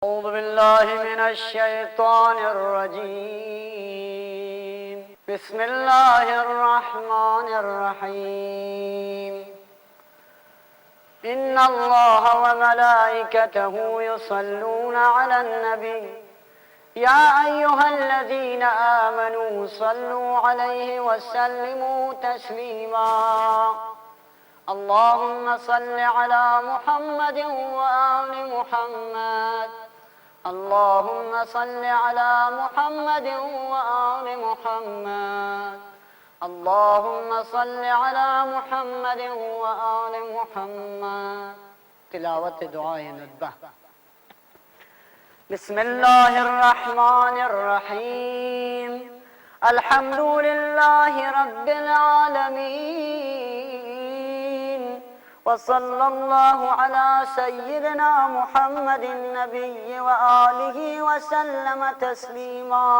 أعوذ بالله من الشيطان الرجيم بسم الله الرحمن الرحيم إن الله وملائكته يصلون على النبي يا أيها الذين آمنوا صلوا عليه وسلموا تسليما اللهم صل على محمد وآل محمد اللهم صل على محمد وآل محمد اللهم صل على محمد وآل محمد تلاوت دعائے ندبہ بسم الله الرحمن الرحيم الحمد لله رب العالمين وصلى الله على سيدنا محمد النبي وآله وسلم تسليما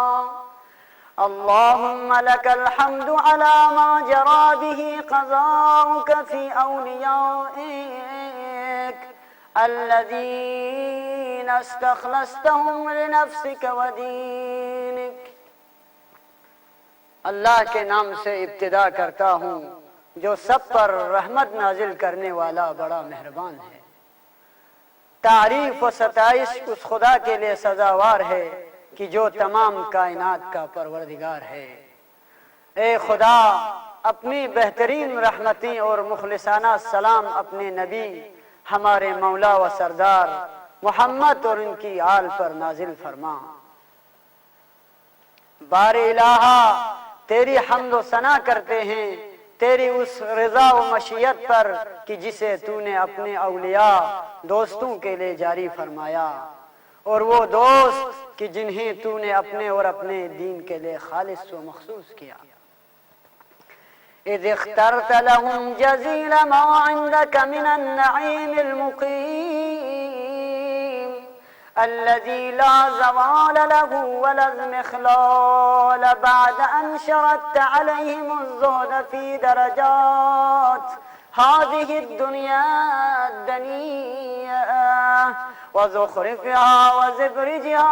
اللهم لك الحمد على ما جرى به قضاؤك في أوليائك الذين استخلصتهم لنفسك ودينك अल्लाह के नाम से इब्तिदा करता हूँ जो सब पर रहमत नाजिल करने वाला बड़ा मेहरबान है। तारीफ व सताइश उस खुदा के लिए सजावार है कि जो तमाम कायनात का परवरदिगार है। ए खुदा, अपनी बेहतरीन रहमती और मुखलिसाना सलाम अपने नबी हमारे मौला व सरदार मोहम्मद और उनकी आल पर नाजिल फरमा। बारे इलाहा, तेरी हम्द व सना करते हैं तेरी उस रज़ा व मशीयत पर कि जिसे तूने अपने औलिया दोस्तों के लिए जारी फरमाया, और वो दोस्त कि जिन्हें तूने अपने और अपने दीन के लिए खालिस व मखसूस किया। इज़ इख्तरत लहुम जज़ील मा इंदक मिनन नईमिल मुक़ीम الذي لا زوال له ولا اضمخلال بعد أن شردت عليهم الزهد في درجات هذه الدنيا الدنيئة وزخرفها وزبرجها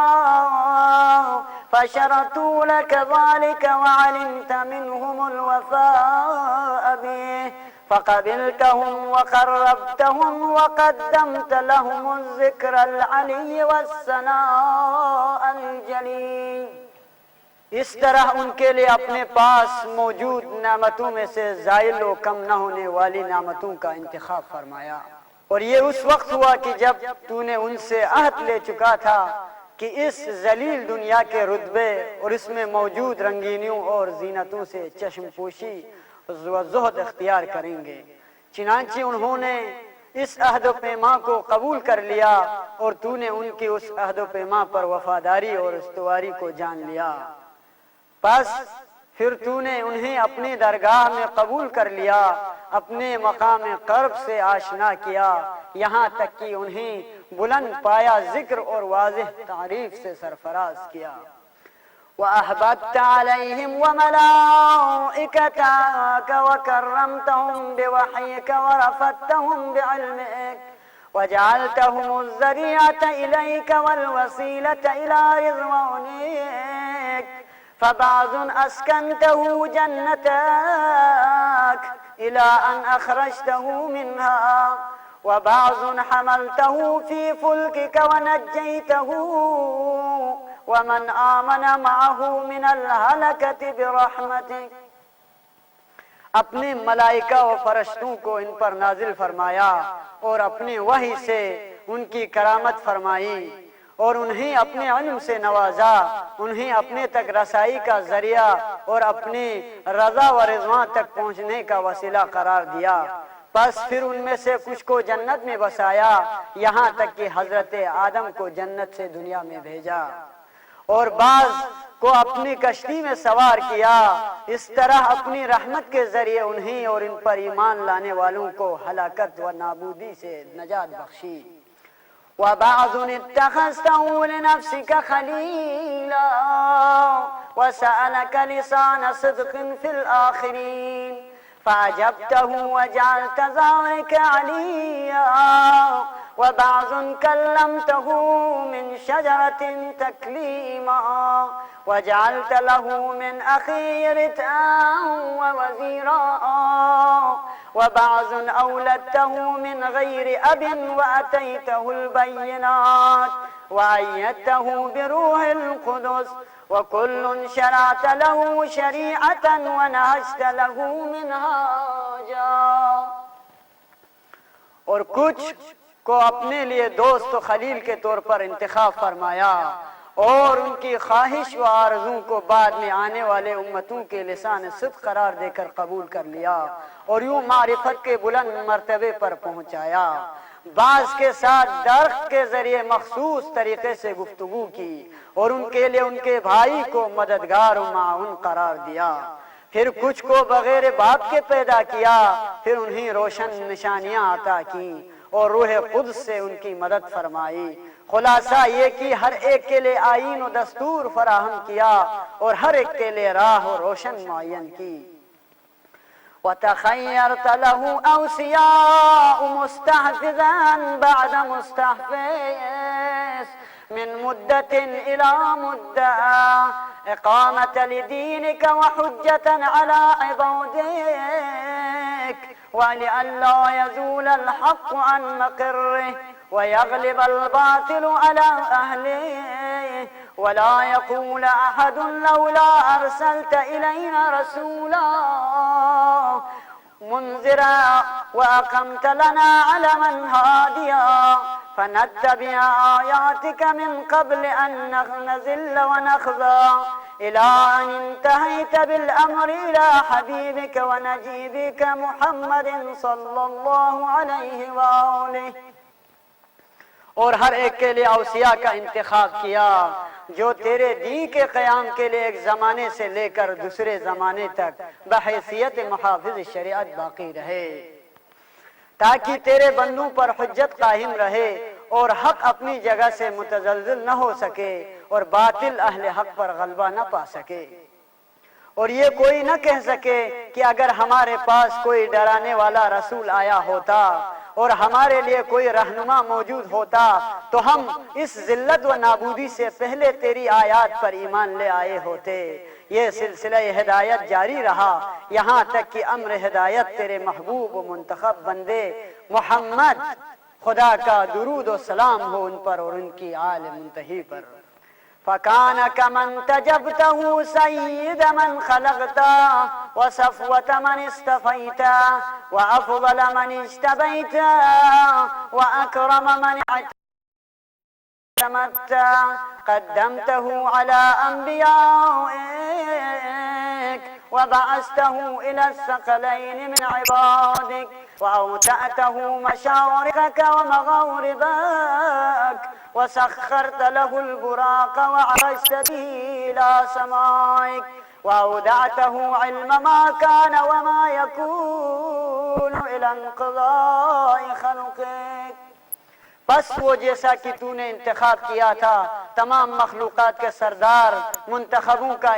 فشرطوا لك ذلك وعلمت منهم الوفاء به فقبلتهم وقربتهم وقدمت لهم الذكر العلي والثناء الجليل। इस तरह उनके लिए अपने पास मौजूद नेमतों में से ज़ाइल व कम न होने वाली नेमतों का इंतखाब फरमाया। और ये उस वक्त हुआ कि जब तूने उनसे अहद ले चुका था कि इस जलील दुनिया के रुतबे और इसमें मौजूद रंगीनियों और जीनतों से चश्मपोशी ज़ुहद इख्तियार करेंगे। चिनांचे उन्होंने इस अहद व पैमा को कबूल कर लिया और तूने उनकी उस अहद व पैमा पर वफादारी और इस्तवारी को जान लिया। बस फिर तूने उन्हें अपनी दरगाह में कबूल कर लिया, अपने मकाम क़र्ब से आशना किया, यहाँ तक कि उन्हें बुलंद पाया जिक्र और वाज़ेह तारीफ से सरफराज किया। वअहबब्त अलैहिम वमलाइकतक वकर्रमतहुम बिवहयिक वरफ़अतहुम बिइल्मिक वजअलतहुम ज़रियत इलैक वलवसीलत इला रिज़वानिक फबाज़ुन अस्कन्तहु जन्नतक इला अन अख़रजतहु मिन्हा वबाज़ुन हमलतहु फ़ी फ़ुल्किक वनज्जयतहु वमन आमन माहू मिनल हलकति बिरहमतिक। अपने मलाइका व फरिश्तों को इन पर नाजिल फरमाया और अपने वही से उनकी करामत फरमाई और उन्हें अपने इल्म से नवाजा, उन्हें अपने तक रसाई का जरिया और अपनी रज़ा व रिज़वान तक पहुँचने का वसीला करार दिया। बस फिर उनमें से कुछ को जन्नत में बसाया, यहाँ तक कि हजरत आदम को जन्नत से दुनिया में भेजा और बाज को अपनी कश्ती में सवार किया। इस तरह अपनी रहमत के जरिए उन्हें और इन पर ईमान लाने वालों को हलाकत व नाबूदी से नजात बख्शी। वबाज़ुन इत्तख़ज़तहु लिनफ़्सिक ख़लीला वसअलक लिसान सिद्क़िन फ़िल आख़िरीन फ़अजबतहु वजअलत ज़ालिक अलिय्या وبعض كلمته من شجرة تكليما وجعلت له من أخيه رتآ ووزيرا وبعض أولدته من غير أب وأتيته البينات وأيدته بروح القدس وكل شرعت له شريعة ونهجت له منهاجا. और कुछ को अपने लिए दोस्त व खलील के तौर पर इंतखाब फरमाया और उनकी ख्वाहिश व आरज़ू को बाद में आने वाले उम्मतों के लिसान सिद्क़ करार देकर कबूल कर लिया और यूं मारिफत के बुलंद मर्तबे पर पहुंचाया। बाज के साथ दर्ख्त के जरिए मखसूस तरीके से गुफ्तगू की और उनके लिए उनके भाई को मददगार व माउन करार दिया। फिर कुछ को बगैर बाप के पैदा किया, फिर उन्हें रोशन निशानियां अता की और रूह कुद्स से उनकी मदद फरमाई। खुलासा ये कि हर एक के लिए आईन और दस्तूर फराहम किया और हर एक के लिए राह और रोशन मुअय्यन की। वतखय्यरत लहू औसिया मुस्तहफिज़न बाद मुस्तहफिज़ मिन मुद्दतिन इला मुद्दा इक़ामत लिदीनिक व हुज्जतन अला इबादिक वलिअल्ला यज़ूलल हक़्क़ु अन मक़र्रिह वयग़लिबल बातिलु अला अहलिह वला यक़ूल अहदुन लौला अरसलत इलैना रसूला मुन्ज़िरा व अक़मत लना अलमन हादिया फनत्तबिअ आयातिक मिन क़ब्ल अन नज़िल्ल व नख़ज़ा इला अन इंतहैत बिल अम्रि इला हबीबिक व नजीबिक मुहम्मदिन सल्लल्लाहु अलैहि व आलिहि। और हर एक के लिए औसिया का इंतखाब किया जो तेरे दीन के क़याम के लिए एक ज़माने से लेकर दूसरे ज़माने तक बहैसियत मुहाफ़िज़ शरीयत बाकी रहे, ताकि तेरे बंदों पर हुज्जत कायम रहे और हक अपनी जगह से मुतज़लज़ल न हो सके और बातिल अहले हक पर गलबा न पा सके। और ये कोई न कह सके कि अगर हमारे पास कोई डराने वाला रसूल आया होता और हमारे लिए कोई रहनुमा मौजूद होता तो हम इस जिल्लत व नाबूदी से पहले तेरी आयात पर ईमान ले आए होते। ये सिलसिला हिदायत जारी रहा यहाँ तक कि अम्र हिदायत तेरे महबूब व मुंतखब बंदे मोहम्मद खुदा का दुरूद व सलाम हो उन पर और उनकी आल मुंतही पर। फ़कान कमन तजबतहु सय्यद मन खलक़ता व सफ़वत मन इस्तफ़ैता व अफ़ज़ल मन इज्तबैता व अकरम मन अतमता क़द्दमतहु अला अंबियाइक व बअस्तहु इला अस्सक़लैन मिन इबादिक व औतअतहु मशारिक़क व मग़ारिबक वसख्खरत लहुल बुराक़ वअरजत बिही इला समाइक वअवदअतहु इल्म मा कान व मा यकूनु इला इंक़िज़ाइ ख़ल्क़िक। बस वो जैसा कि तूने इंतखाब किया था तमाम मखलूक़ात के सरदार मुंतखबों का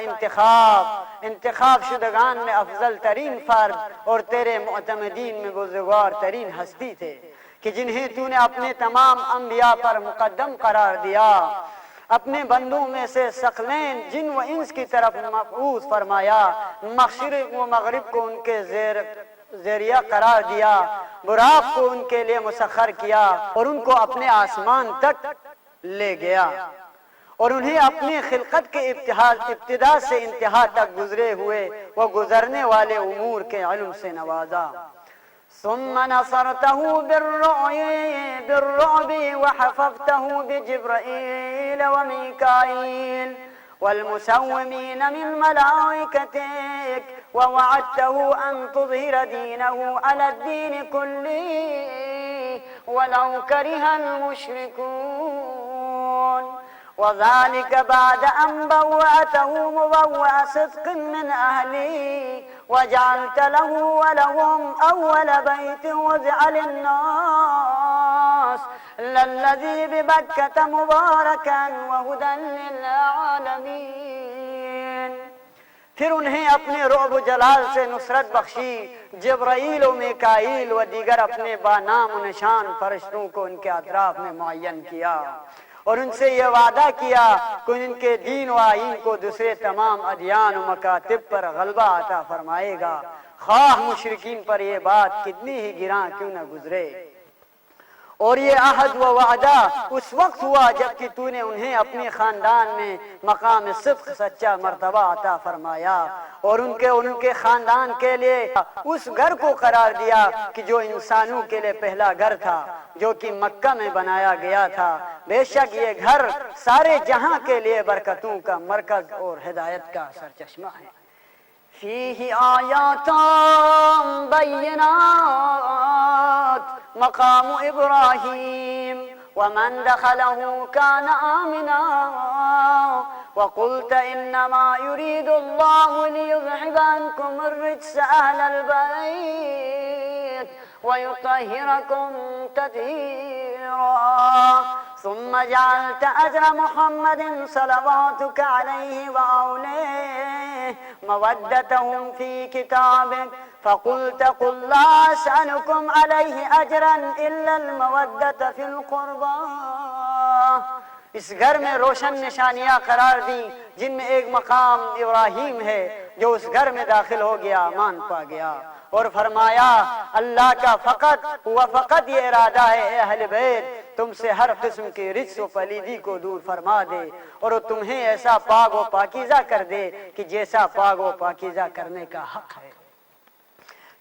इंतखाब शुदगान में अफजल तरीन फर्द और तेरे मुअतमदीन में बुज़ुर्गवार तरीन हस्ती थे कि जिन्हें तूने अपने तमाम अंबिया पर मुकद्दम करार दिया। अपने बंदों में से सकलैन जिन व इंस की तरफ मबऊस फरमाया, मशरिक़ व मग़रिब को उनके ज़रिया करार दिया, बुराक़ को उनके लिए मुसख्खर किया और उनको अपने आसमान तक ले गया और उन्हें अपनी खिलकत के इब्तिदा से इंतहा तक गुजरे हुए व गुजरने वाले उमूर के इल्म से नवाजा। सुम्म नसरतहु बिर्रुअब व हफ़ज़तहु बिजिब्रील व मीकाईल वल्मुसव्विमीन मिन मलाइकतिक व वअदतहु अन तुज़हिर दीनहु अला दीन कुल्लिही वलौ करिहल मुश्रिकून वज़ालिक बाद अन बव्वअतहु मुबव्वअ सिद्क़िन मिन अहलिही वजअलत लहु व लहुम अव्वल बैतिन वुज़िअ लिन्नास लल्लज़ी बिबक्कत मुबारकन व हुदन लिल आलमीन। फिर उन्हें अपने रोब जलाल से नुसरत बख्शी। जिब्राईल व मीकाईल व दीगर अपने बानाम निशान फरिश्तों को उनके अतराफ में मुअय्यन किया और उनसे यह वादा किया कि उनके दीन व आईन को दूसरे तमाम अदियान व मकातिब पर गलबा अता फरमाएगा, खाह मुशरिकीन पर यह बात कितनी ही गिरां क्यों न गुजरे। और ये अहद व वादा उस वक्त हुआ जबकि तूने उन्हें अपने खानदान में मकाम सिद्क़ सच्चा मर्तबा अता फरमाया और उनके खानदान के लिए उस घर को करार दिया कि जो इंसानों के लिए पहला घर था, जो कि मक्का में बनाया गया था। बेशक ये घर सारे जहां के लिए बरकतों का मरकज और हिदायत का सरचश्मा है। फीही आयातुम बय्यिनात मकाम इब्राहीम वमन दखलहु कान आमिना वकुल्त इन्नमा युरीदुल्लाहु लियुज़हिबा अन्कुम अर्रिज्स अहलल बैत वयुत्तहिरकुम तत्हीरा सुम्मा जअल्त अज्र मुहम्मदिन सलवातुक अलैहि व औलिहि मवद्दतहुम फी किताबिक फ़क़ुल्त क़ुल ला असअलुकुम अलैहि अज्रन इल्लल मवद्दत फिल क़ुर्बा। इस घर में रोशन निशानियां करार दी जिनमें एक मकाम इब्राहीम है जो उस घर में दाखिल हो गया, मान पा गया और फरमाया अल्लाह का फकत ये इरादा है अहले बैत तुमसे हर किस्म की रिज्स व पलीदी को दूर फरमा दे और तुम्हें ऐसा पाक व पाकीज़ा कर दे कि जैसा पाक व पाकीज़ा करने का हक है।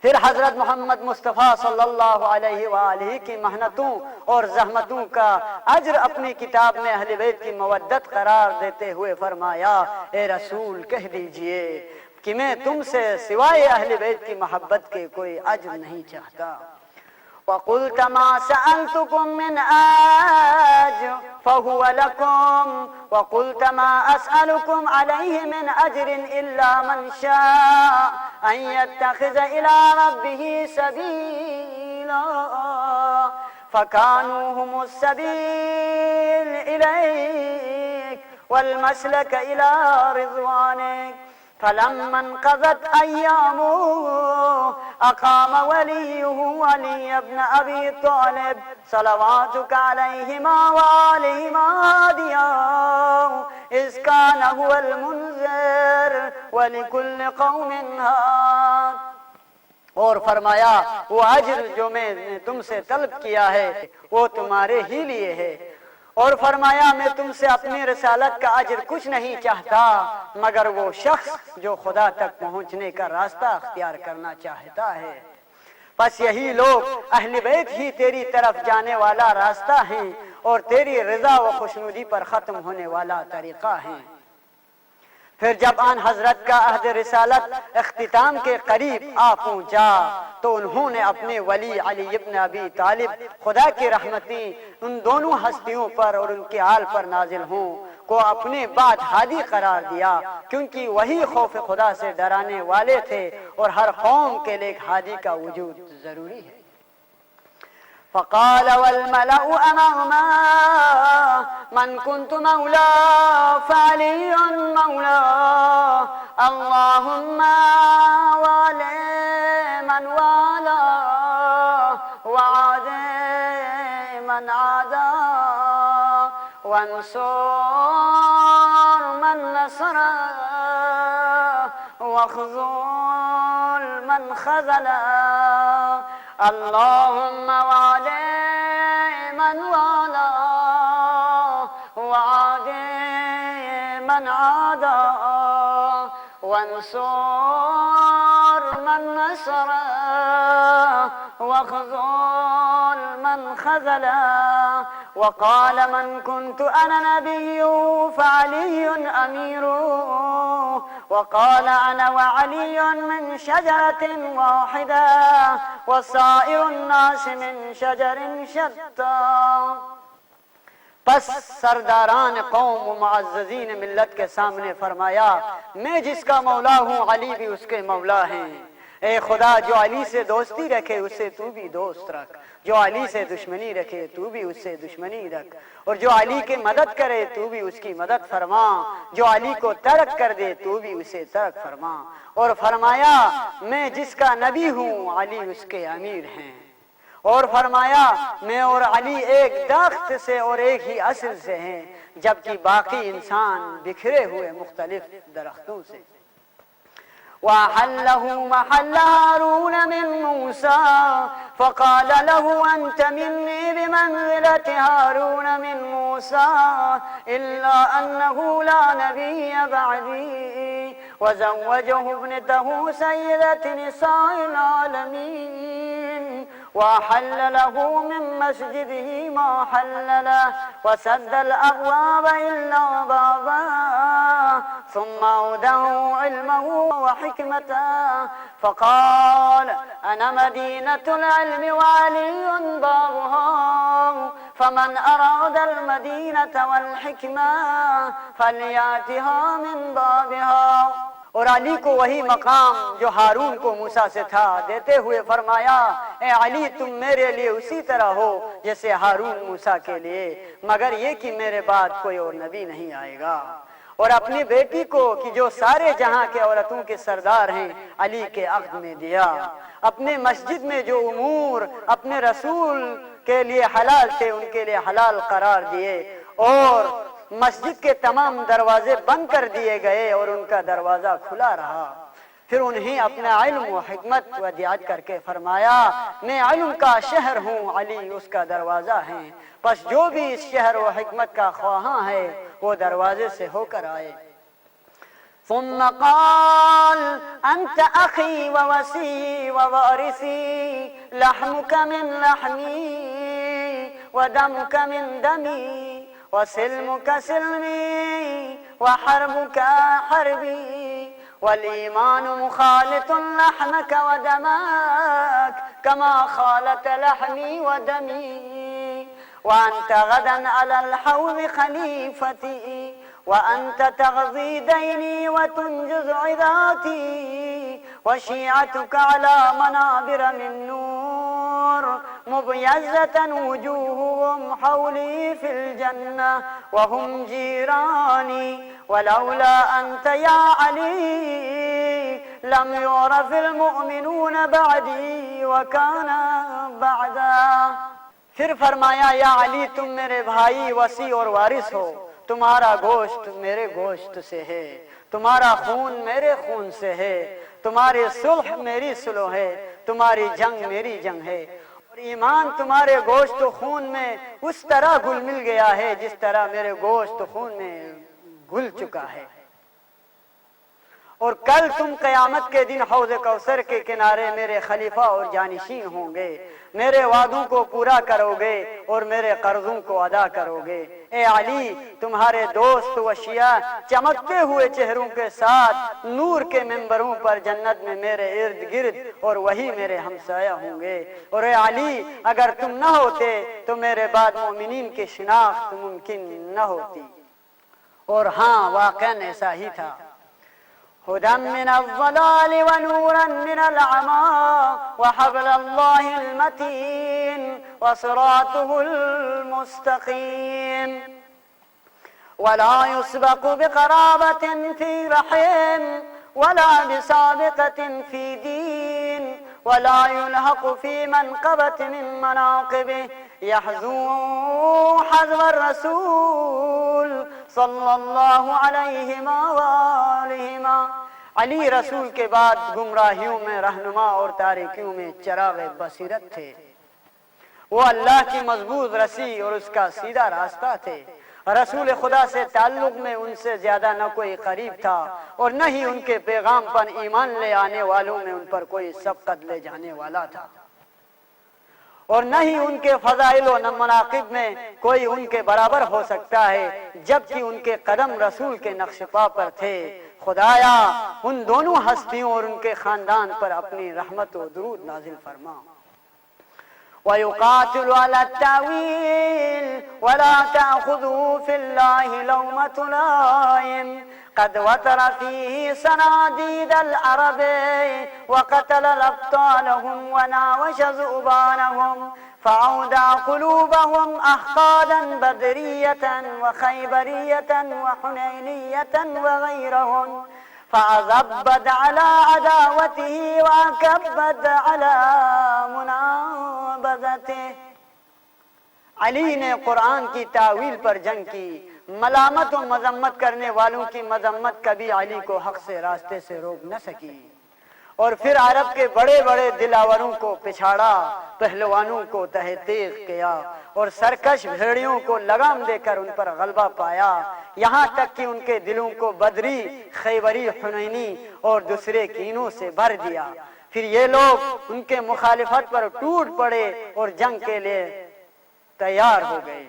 फिर हजरत मोहम्मद मुस्तफ़ा सल्लल्लाहु अलैहि वालैहि की मेहनतों और जहमतों का अज्र अपनी किताब में अहले बैत की मवद्दत करार देते हुए फरमाया, ए रसूल कह दीजिए कि मैं तुमसे सिवाय अहले बैत की मोहब्बत के कोई अज्र नहीं चाहता। वक़ुल्त मा सअल्तुकुम मिन अज्र फहुव लकुम वक़ुल्त मा असअलुकुम अलैहि मिन अज्रिन इल्ला मन शाअ अन यत्तखिज़ इला रब्बिही सबीला फकानू हुमुस सबील इलैक वल मसलक इला रिज़वानिक फलम्मा इंक़ज़त अय्यामुहु अक़ाम वलियुहु अली इब्न अबी तालिब सलवातुक अलैहिमा व आलिहिमा दियाहु इज़ कान हुवल मुनज़िर व लिकुल्लि क़ौमिन हाद। और फरमाया वो अज्र जो मैंने तुमसे तलब किया है वो तुम्हारे ही लिए है और फरमाया मैं तुमसे अपनी रिसालत का अज्र कुछ नहीं चाहता मगर वो शख्स जो खुदा तक पहुंचने का रास्ता अख्तियार करना चाहता है। बस यही लोग अहले बैत ही तेरी तरफ जाने वाला रास्ता है और तेरी रजा व खुशनुदी पर खत्म होने वाला तरीका है। फिर जब आन हजरत का अहद रिसालत इख्तिताम के करीब आ पहुंचा तो उन्होंने अपने वली अली इब्न अबी तालिब खुदा की रहमती उन दोनों हस्तियों पर और उनके हाल पर नाजिल हों को अपने बाद हादी करार दिया क्योंकि वही खौफ खुदा से डराने वाले थे और हर कौम के लिए हादी का वजूद जरूरी है। फ़क़ाल वल मलअु अममा मन कुन्तु मौला फ़अलियुन मौला अल्लाहुम्मा वाले मन वाला वआदे मन आदा वंसुर मन नसरा वख़ज़ुल मन ख़ज़ला अल्लाहुम्मा वाले मन वाला वआदे मन आदा वंसुर मन नसरा वख़ज़ुल मन ख़ज़ला वक़ाल मन कुन्तु अना नबिय्युहु फ़अलियुन अमीरुहु वक़ाल अना वअलियुन मिन शजरतिन वाहिदा वसाइरुन नास मिन शजरिन शत्ता। बस सरदारान कौम व मुअज़्ज़ज़ीन मिल्लत के सामने फरमाया मैं जिसका मौला हूँ अली भी उसके मौला हैं, ए खुदा, जो अली से दोस्ती रखे उससे तू भी दोस्त रख, जो अली से दुश्मनी रखे तू भी उससे दुश्मनी रख, और जो अली की मदद करे तू भी उसकी मदद फरमा, जो अली को तर्क कर दे तू भी उसे तर्क फरमा। और फरमाया मैं जिसका नबी हूँ अली उसके अमीर हैं। और फरमाया मैं और अली एक दरख्त से और एक ही असल से हैं, जबकि बाकी इंसान बिखरे हुए मुख्तलिफ दरख्तों से। وأحله محل هارون من موسى فقال له أنت مني بمنزلة هارون من موسى إلا أنه لا نبي بعدي وزوجه ابنته سيدة نساء العالمين وأحل له من مسجده ما حل له وسد الأبواب إلا بابا ثم أوده علمه وحكمته فقال أنا مدينة العلم وعلي بابها فمن أراد المدينة والحكمة فليأتها من بابها। और अली को वही मकाम जो हारून को मूसा से था देते हुए फरमाया ए अली, तुम मेरे लिए उसी तरह हो जैसे हारून मूसा के लिए, मगर ये कि मेरे बाद कोई और नबी नहीं आएगा। और अपनी बेटी को कि जो सारे जहां के औरतों के सरदार हैं अली के अक़्द में दिया। अपने मस्जिद में जो उमूर अपने रसूल के लिए हलाल थे उनके लिए हलाल करार दिए, और मस्जिद के तमाम दरवाजे बंद कर दिए गए और उनका दरवाजा खुला रहा। फिर उन्हें अपना इल्म व हिकमत वदियात करके फरमाया मैं इल्म का शहर हूँ, अली उसका दरवाजा है, बस जो भी इस शहर व हिकमत का ख्वाहां है वो दरवाजे से होकर आए। ثم قال أنت أخي ووسي ووارثي لحمك من لحمي ودمك من دمي وسلمك سلمي وحربك حربي والإيمان مخالط لحمك ودمك كما خالط لحمي ودمي وأنت غدا على الحوض خليفتي وأنت تغضي ديني وتنجز عظاتي وشيعتك على منابر من نور مبيزة وجوههم حولي في الجنة وهم جيراني ولولا أنت يا علي لم يعرف المؤمنون بعدي وكان بعدا। फिर फरमाया या अली, तुम मेरे भाई वसी और वारिस हो, तुम्हारा गोश्त मेरे गोश्त से है, तुम्हारा खून मेरे खून से है, तुम्हारी सुलह मेरी सुलह है, तुम्हारी जंग मेरी जंग है, और ईमान तुम्हारे गोश्त खून में उस तरह घुल मिल गया है जिस तरह मेरे गोश्त खून में घुल चुका है। और कल तुम कयामत के दिन हौज़ कौसर के किनारे मेरे खलीफा और जानिशीन होंगे, मेरे वादों को पूरा करोगे और मेरे कर्जों को अदा करोगे। ए अली, तुम्हारे दोस्त व शिया चमकते हुए चेहरों के साथ नूर के मिंबरों पर जन्नत में मेरे इर्द गिर्द और वही मेरे हमसाया होंगे। और ए अली, अगर तुम न होते तो मेरे बाद मोमिनीन की शिनाख्त मुमकिन न होती। और हाँ, वाक़अन ऐसा ही था। हुदम मिनल ज़लाल व नूरन मिनल अमा व हब्लल्लाहिल मतीन व सिरातुहुल मुस्तक़ीम वला युस्बक़ु बिक़राबतिन फ़ी रहीम वला बिसाबिक़तिन फ़ी दीन वला युल्हक़ु फ़ी मनक़बतिन मिन मनाक़िबिहि यहज़ू हज़्वर रसूल सल्लल्लाहु अलैहि वालिहिमा। अली रसूल के बाद गुमराहियों में रहनुमा और तारीकियों में चिराग़े बसीरत थे। वो अल्लाह की मजबूत रसी और उसका सीधा रास्ता थे। रसूल खुदा से ताल्लुक में उनसे ज्यादा न कोई करीब था और न ही उनके पैगाम पर ईमान ले आने वालों में उन पर कोई सबकत ले जाने वाला था, और न ही उनके फजाइल और मनाकिब में कोई उनके बराबर हो सकता है, जबकि उनके कदम रसूल के नक्शपा पर थे। खुदाया उन दोनों हस्तियों और उनके खानदान पर अपनी रहमत और दुरूद नाजिल फरमा। वयुकातिलु अला तावील वला ताखुदू फिल्लाहि लौमतु लाइम कद वतरा फीही सनादीद अल अरब وقتل أبطالهم وناوش ذؤبانهم فأودع قلوبهم أحقادا بدرية وخيبرية وحنينية وغيرهن فأذبت على عداوته وأكبت على मुनाबज़ते। अली ने कुरान की तावील पर जंग की। मलामत और मजम्मत करने वालों की मजम्मत कभी अली को हक से रास्ते से रोक न सकी। और फिर अरब के बड़े बड़े दिलावरों को पिछाड़ा, पहलवानों को तहतीक किया और सरकश भेड़ियों को लगाम देकर उन पर गलबा पाया, यहाँ तक कि उनके दिलों को बदरी, खैबरी, हुनैनी और दूसरे कीनों से भर दिया। फिर ये लोग उनके मुखालिफत पर टूट पड़े और जंग के लिए तैयार हो गए।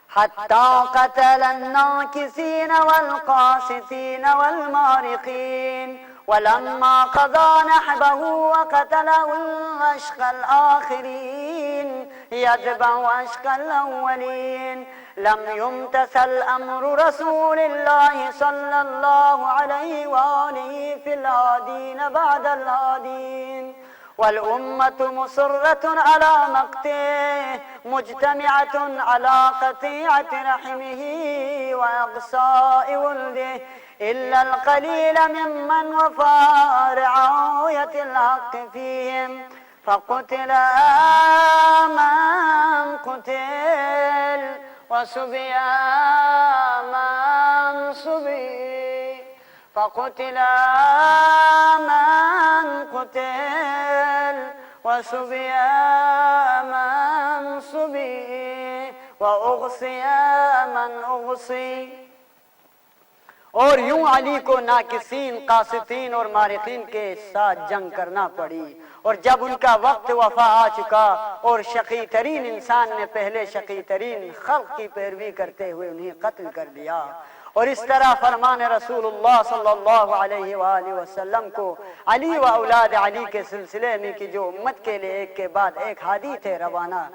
हत्ता क़तल अन्नाकिसीन वल्क़ासितीन वल्मारिक़ीन वलम्मा क़ज़ा नहबहु वक़तलहु अशक़ल आख़िरीन यत्बअु अशक़ल अव्वलीन लम युम्तसल अम्रु रसूलिल्लाहि सल्लल्लाहु अलैहि वआलिहि फिल हादीन बअदल हादीन वल्उम्मत मुसर्रतुन अला मक़तिही मुज्तमिअतुन अला क़तीअति रहमिही व अग़साइ वल्दिही इल्लल क़लील मिम्मन वफ़ा रिआयतिल हक़्क़ फ़ीहिम फ़क़ुतिल मन क़ुतिल वसुबिया मन सुबि फ़क़ुतिल मन क़ुतिल वसुबिया मन सुबि वउग़सिया मन उग़सि। और यूं अली को नाकिसीन, कासितीन और मारिकीन के साथ जंग करना पड़ी। और जब उनका वक्त वफा आ चुका और शकी तरीन इंसान ने पहले शकी तरीन खल्क़ की पैरवी करते हुए उन्हें कत्ल कर दिया। और इस तरह फरमान रसूलुल्लाह सल्लल्लाहु अलैहि वसल्लम को अली व औलाद अली के सिलसिले में कि जो उम्मत के लिए एक के बाद एक हादी थे रवा न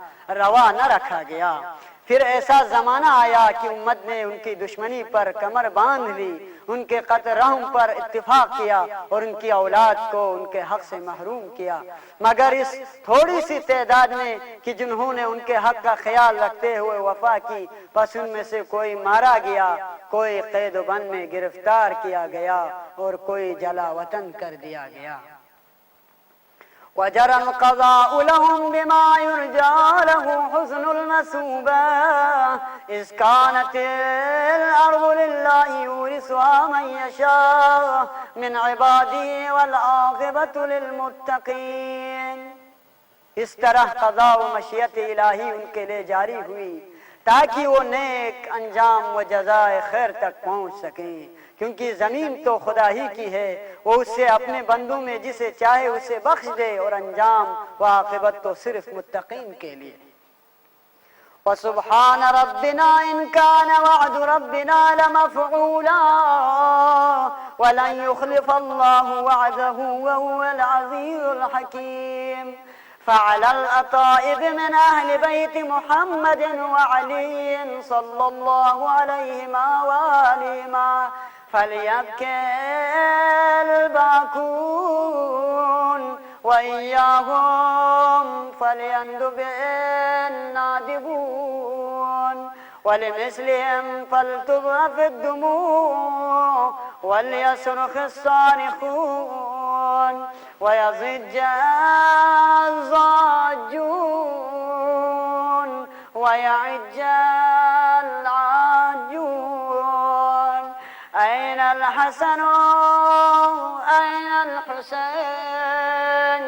रखा गया। फिर ऐसा जमाना आया कि उम्मत ने उनकी दुश्मनी पर कमर बांध ली, उनके कतराम पर इत्तिफाक किया और उनकी औलाद को उनके हक से महरूम किया। मगर इस थोड़ी सी तादाद में कि जिन्होंने उनके हक का ख्याल रखते हुए वफा की, बस उनमें से कोई मारा गया, कोई कैद बंद में गिरफ्तार किया गया और कोई जला वतन कर दिया गया। वजरल क़ज़ाउ लहुम बिमा युरजा लहु हुस्नुल मसूबा इज़ कानतिल अर्ज़ु लिल्लाहि युरिसुहा मन यशा मिन इबादिही वल आक़िबतु लिल मुत्तक़ीन। इस तरह क़ज़ा व मशीयत इलाही उनके लिए जारी हुई ताकि वो नेक अंजाम व जज़ाए खैर तक पहुँच सकें, क्योंकि ज़मीन तो खुदा ही की है, वो उससे अपने बंदों में जिसे चाहे उसे बख्श दे और अंजाम व आक़िबत तो सिर्फ मुत्तक़ीन के लिए। व सुब्हान रब्बिना इन कान वअदु रब्बिना लमफ़ऊला वलन युख़लिफ़ल्लाहु वअदहु व हुवल अज़ीज़ुल हकीम। फ़अलल अताइब मिन अहलि बैति मुहम्मदिन व अली सल्लल्लाहु अलैहिमा व आलिहिमा फलियब्किल बाकून व इय्याहुम फलियंदुबिन नादिबून वलिमिस्लिहिम फलतुबअफ़िद दुमूअ वलयसरख़िस सारिख़ून वयज़िज्जल ज़ाज्जून वयअज्जल आज्जून। ऐनल हसन ऐनल हुसैन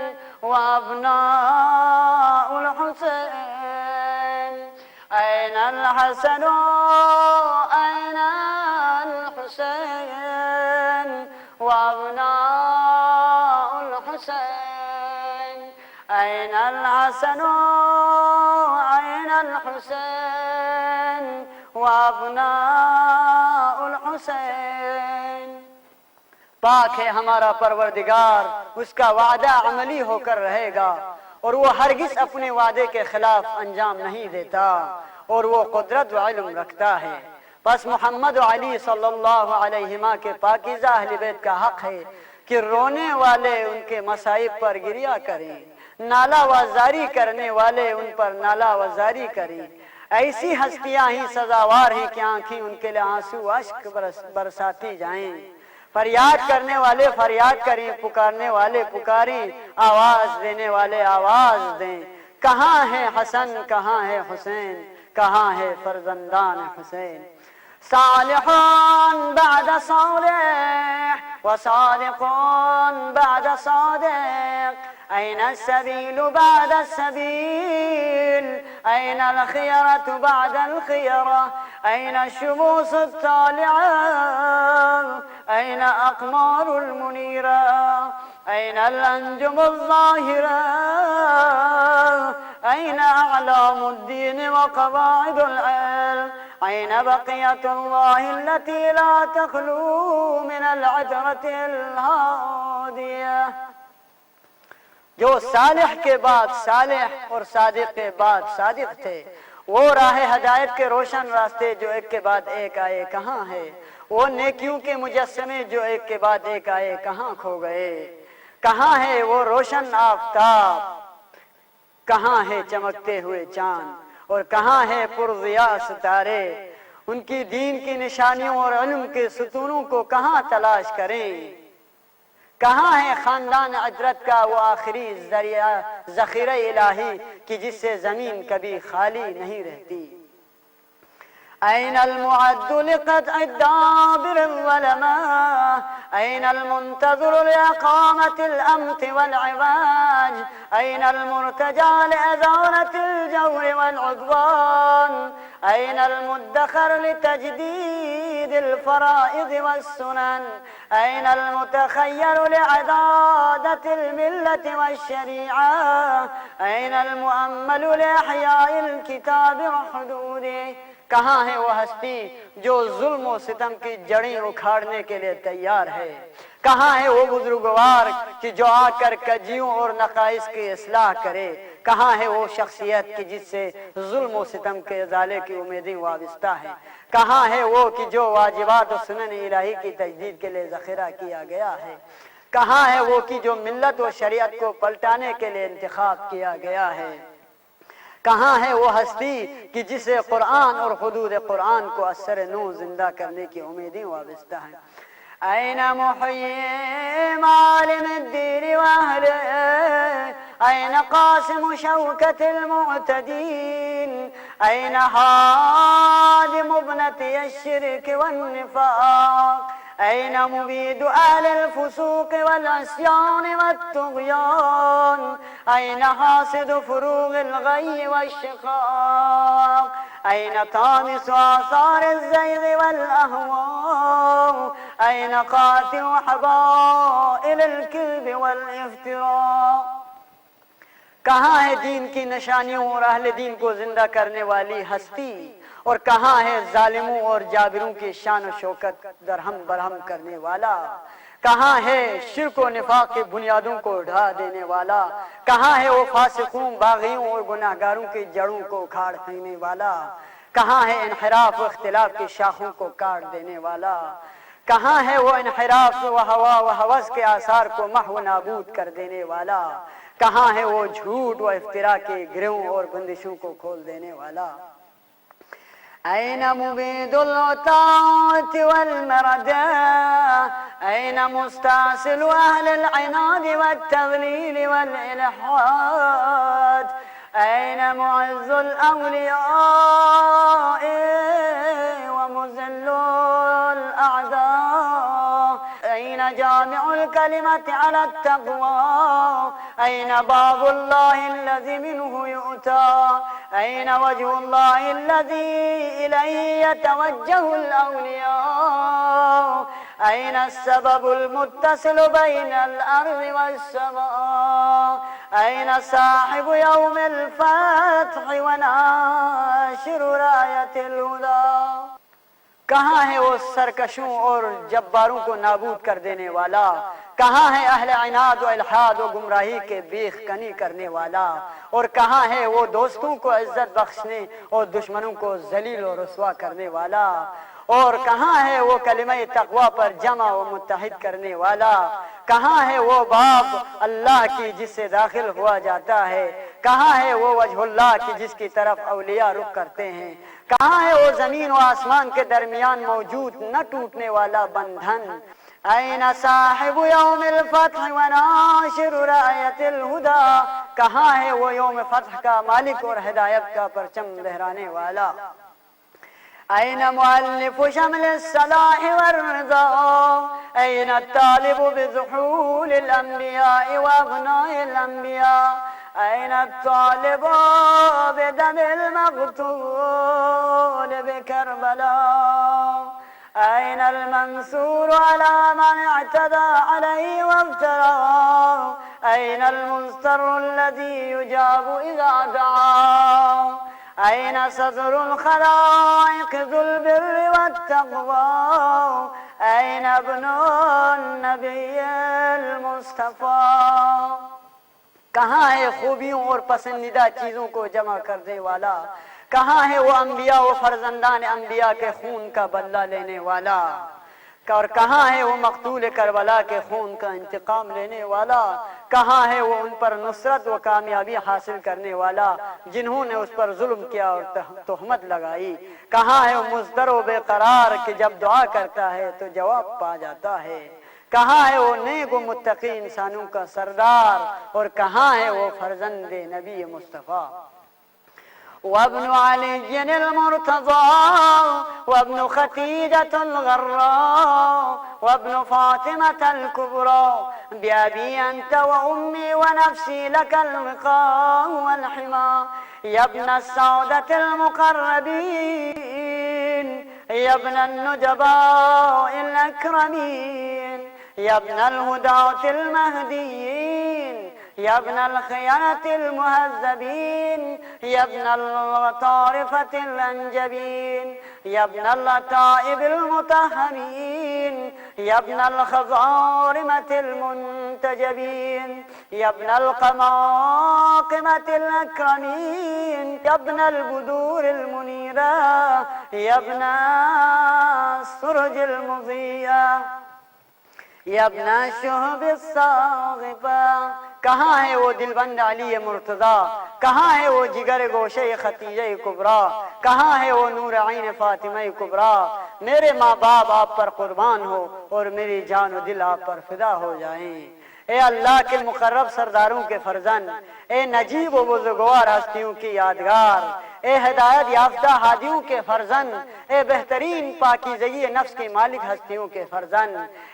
व अब्नाउल हुसैन। ऐनल हसन ऐनल हुसैन व अब्नाउल हुसैन। ऐनल हसन ऐनल हुसैन व अब्नाउल हुसैन। पाक है हमारा परवरदिगार, उसका वादा अमली होकर रहेगा और वो हरगिज अपने वादे के खिलाफ अंजाम नहीं देता और वो कुदरत व इल्म रखता है। बस मोहम्मद व अली सल्लल्लाहु अलैहिमा के पाकीज़ा अहले बैत का हक है कि रोने वाले उनके मसाइब पर गिरिया करें, नालावजारी करने वाले उन पर नालावजारी करें। ऐसी हस्तियां ही सजावार हैं कि आंखें उनके लिए आंसू अश्क बरसाती जाएं। फरियाद करने वाले फरियाद करें, पुकारने वाले पुकारें, आवाज देने वाले आवाज दें। कहाँ है हसन, कहाँ है हुसैन, कहाँ है फरजंदान हुसैन। सालिहून बाद सालिह व सादिकून बाद सादिक, أين السبيل بعد السبيل، أين الخيرة بعد الخيرة، أين الشموس الطالعة، أين أقمار المنيرة، أين الأنجم الظاهرة، أين أعلام الدين وقواعد العلم، أين بقية الله التي لا تخلو من العترة الهادية। जो सालिह के बाद सालिह और सादिक के बाद सादिक थे, वो राह हदायत के रोशन रास्ते जो एक के बाद एक आए कहाँ है। वो नेकियों के मुजस्समे जो एक के बाद एक आए कहाँ खो गए। कहाँ है वो रोशन आफताब, कहाँ है चमकते हुए चांद, और कहाँ है पुरज़िया सितारे। उनकी दीन की निशानियों और इल्म के सुतूनों को कहाँ तलाश करें। कहाँ है खानदान अजरत का वो आखिरी जरिया ज़ख़ीरा इलाही कि जिससे ज़मीन कभी खाली नहीं रहती। أين المعد لقطع الدابر الظلماء، أين المنتظر لإقامة الأمت والعواج، أين المرتجى لإزالة الجور والعدوان، أين المدخر لتجديد الفرائض والسنن، أين المتخير لعدادة الملة والشريعة، أين المؤمل لإحياء الكتاب وحدوده। कहाँ है वो हस्ती जो जुल्म और सितम की जड़ें उखाड़ने के लिए तैयार है। कहाँ है वो बुजुर्गवार कि जो आकर कजियों और नकाइस की इस्लाह करे। कहाँ है वो शख्सियत कि जिससे जुल्म और सितम के इजाले की उम्मीदें वाबस्ता है। कहाँ है वो कि जो वाजिबात और सुनन इलाही की तजदीद के लिए ज़ख़ीरा किया गया है। कहाँ है वो कि जो मिल्लत और शरीयत को पलटाने के लिए इंतखाब किया गया है। कहाँ है वो हस्ती कि जिसे कुरान और हुदूद कुरान को असर नू जिंदा करने की उम्मीदें वाबस्ता है। ऐन मुहय्यी मालिम अद्दीन व अहलिही, ऐन क़ासिम शौकतिल मुअतदीन, ऐन हादिम इब्नती अश्शिर्क वन्निफ़ाक़, أين مبيد أهل الفسوق والعصيان والطغيان، أين حاصد فروغ الغي والشقاق، أين طامس آثار الزيغ والأهواء، أين قاطع حبائل الكذب والافتراء। कहाँ है दीन की निशानियों और अहले दीन को जिंदा करने वाली हस्ती, और कहाँ है जालिमों और जाबिरों की शान और शौकत दरहम बरहम करने वाला। कहाँ है शिर्क और निफाक की बुनियादों को ढा देने वाला। कहाँ है वो फासिकों बागियों और गुनाहगारों की जड़ों को उखाड़ देने वाला। कहाँ है इनहिराफ व इख्तिलाफ की शाखों को काट देने वाला। कहाँ है वो इनहिराफ व हवा व हवस के आसार को महव नाबूद कर देने वाला। कहाँ है वो झूठ व इफ्तिरा के गिरोह और बंदिशों को खोल देने वाला। أين مبيد العتاة والمردى، أين مستأصل أهل العناد والتضليل والإلحاد، أين معز الأولياء ومذل الأعداء، أين جامع الكلمة على التقوى، أين باب الله الذي منه يؤتى، أين وجه الله الذي إليه يتوجه الأولياء، أين السبب المتصل بين الأرض والسماء، أين صاحب يوم الفتح وناشر راية الهدى। कहाँ है वो सरकशों और जब्बारों को नाबूद कर देने वाला। कहाँ है अहले इनाद व इल्हाद व गुमराही के बीख कनी करने वाला। और कहाँ है वो दोस्तों को इज्जत बख्शने और दुश्मनों को जलील और रुसवा करने वाला। और कहाँ है वो कलिमा तक़वा पर जमा व मुत्तहिद करने वाला। कहाँ है वो बाप अल्लाह की जिससे दाखिल हुआ जाता है? कहाँ है वो वजहुल्लाह की जिसकी तरफ औलिया रुख करते हैं? कहाँ है वो जमीन और आसमान के दरमियान मौजूद न टूटने वाला बंधन? ऐन साहिब यौमिल फत्ह व नाशिर रायतिल हुदा, कहाँ है वो यौम फत्ह का मालिक और हिदायत का परचम लहराने वाला? ऐन मुअल्लिफ शमल सलाह वर्रज़ा, ऐन तालिब बिज़ुहूलिल अंबिया व अबनाइल अंबिया, ऐन तालिब बिदमिल मक़तूल बिकरबला, ऐन المنصور على من اعتدى عليه وافترى, ऐन المضطر الذي يجاب إذا دعا, ऐन صدر الخلائق ذو البر والتقوى, ऐन ابن النبي المصطفى. कहाँ है खूबियों और पसंदीदा चीजों को जमा करने वाला? कहाँ है वो अंबिया व फर्जंदान अंबिया के खून का बदला लेने वाला? और कहाँ है वो मकतूल करबला के खून का इंतकाम लेने वाला? कहाँ है वो उन पर नुसरत व कामयाबी हासिल करने वाला जिन्होंने उस पर जुल्म किया और तोहमत लगाई? कहाँ है वो मुज़दर व बेकरार कि जब दुआ करता है तो जवाब पा जाता है? कहाँ है वो नेक व मुत्तकी इंसानों का सरदार? और कहाँ है वो फर्जंदे नबी मुस्तफ़ा? वब्न अली मुर्तज़ा वब्न खतीजतुल गर्रा वब्न फातिमतल कुबरा, बिअबी अंत व उम्मी व नफ्सी लकल विक़ा वल हिमा, यब्न सौदतिल मुक़र्रबीन, यब्न नुजबाइल अक्रमीन, यब्नल हुदातिल महदीयीन, यब्नल खियानतिल मुहज़्ज़बीन, यब्नल तारिफ़तिल अंजबीन, यब्नल लताइबिल मुतहहरीन, यब्नल खज़ारिमतिल मुंतजबीन, यब्नल क़माक़िमतिल अक्रमीन, यब्नल बुदूरिल मुनीरा, यब्न सुरजिल मुज़िया, यब्न शुहबिस साग़िबा. कहाँ है वो दिलबंद अली मुर्तज़ा? कहाँ है वो जिगर गोशे खतीजे कुबरा? कहाँ है वो नूर आइन फातिमा कुबरा? मेरे माँ बाप आप पर कुर्बान हो और मेरी जान और दिल आप पर फिदा हो जाएं. ए अल्लाह के मुकर्रब सरदारों के फर्जन, ए नजीब व बुज़ुर्गवार हस्तियों की यादगार, ए हिदायत याफ्ता हादियों के फर्जन, ए बेहतरीन पाकीज़गी नफ्स के मालिक हस्तियों के फर्जन,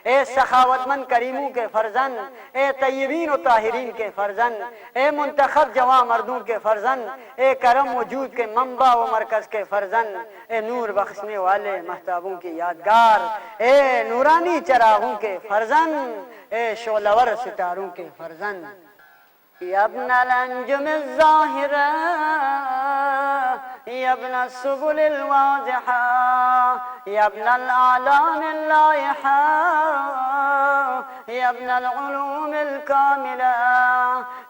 ए सखावतमंद करीमों के फर्जन, ए तय्यबीन व ताहिरीन के फर्जन, ए मुंतखब जवां मर्दों के फर्जन, ए करम वजूद के मंबा व मरकज के फर्जन, ए नूर बख्शने वाले महताबों की यादगार, ए नूरानी चरागों के फर्जन, ए शोलावर सितारों के फर्जन. यब्नल अंजुमिज़ ज़ाहिरा, यब्न सुबुलिल वाज़िहा, यब्नल आलामिल लाइहा, यब्नल उलूमिल कामिला,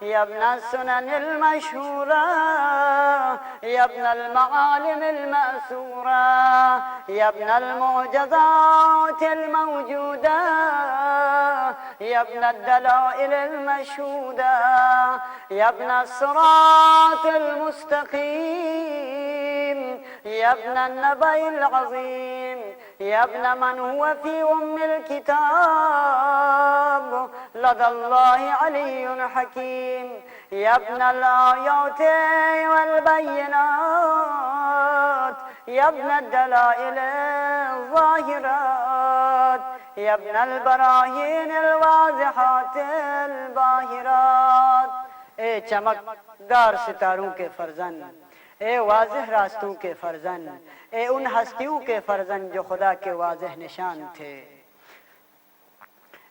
यब्न सुननिल मशहूरा, यब्नल मआलिमिल मअसूरा, यब्नल मुअज़ज़ातिल मौजूदा, यब्नद दलाइलिल मशहूदा, यब्न सिरातिल मुस्तक़ीम, यब्न नबइल अज़ीम, यब्न मन हुवा फी उम्मिल किताब, लदल्लाहि अलियुन हकीम, यब्नल आयाति वल बय्यिनात, यब्नद दलाइलिल ज़ाहिरात, यब्नल बराहीनिल वाज़िहातिल बाहिरात. ए चमकदार सितारों के फर्जन, ए वाज़िह रास्तों के फर्जन, ए उन हस्तियों के फर्जन जो खुदा के वाज़िह निशान थे,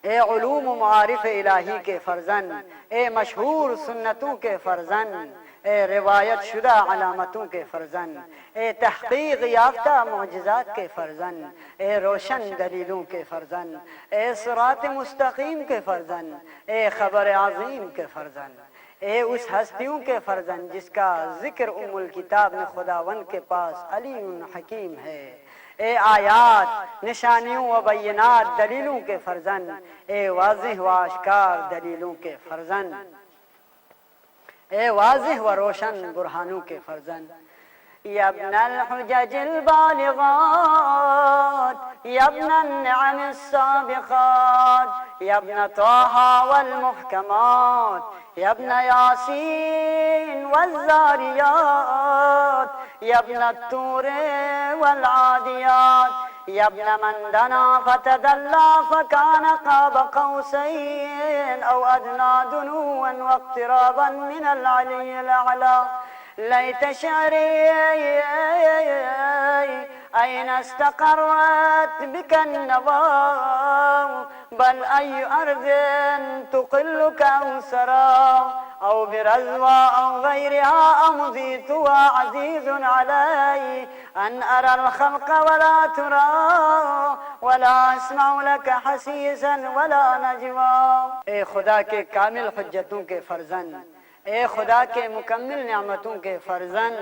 ए उलूम व मारिफ इलाही के फर्जन, ए मशहूर सुन्नतों के फर्जन, ए रिवायत शुदा अलामतों के फर्जन, ए तहक़ीक़ याफ्ता मुअजिज़ात के फर्जन, ए रोशन दलीलों के फर्जन, ए सिरात मुस्तक़ीम के फर्जन, ए खबर अज़ीम के फर्जन, ए उस हस्तियों के फर्जन जिसका जिक्र उम्मुल किताब में खुदावंद के पास अलीउन हकीम है. ए आयात निशानियों व बैनात दलीलों के फर्जन, ए वाज़िह व आश्कार दलीलों के फर्जन, ए वाज़िह व रोशन बुरहानों के फर्जन। या इब्नल हुज्जजिल बालिगात, या इब्नन निअमिस साबिक़ात, या इब्न ताहा वल मुहकमात, या इब्न यासीन वज़्ज़ारियात, या इब्न तूर वल आदियात, या इब्न मन दना फतदल्ला फकान क़ाब क़ौसैन औ अदना दुनूवन वक़्तिराबन मिनल अलिय्यिल अअला। लैत शअरी ऐन इस्तक़र्रत बिक अन्नवा बल अय्यु अर्ज़िन तुक़िल्लुक औसरा औ बिरज़वा औ ग़ैरिहा अमज़ीत व अज़ीज़ुन अलैहि अन अरल ख़ल्क़ वला तुरा वला अस्मअु लक हसीसन वला नजवा। ए खुदा के कामिल हुज्जतों के फर्जन, ए खुदा के मुकम्मिल नियामतों के फर्जन,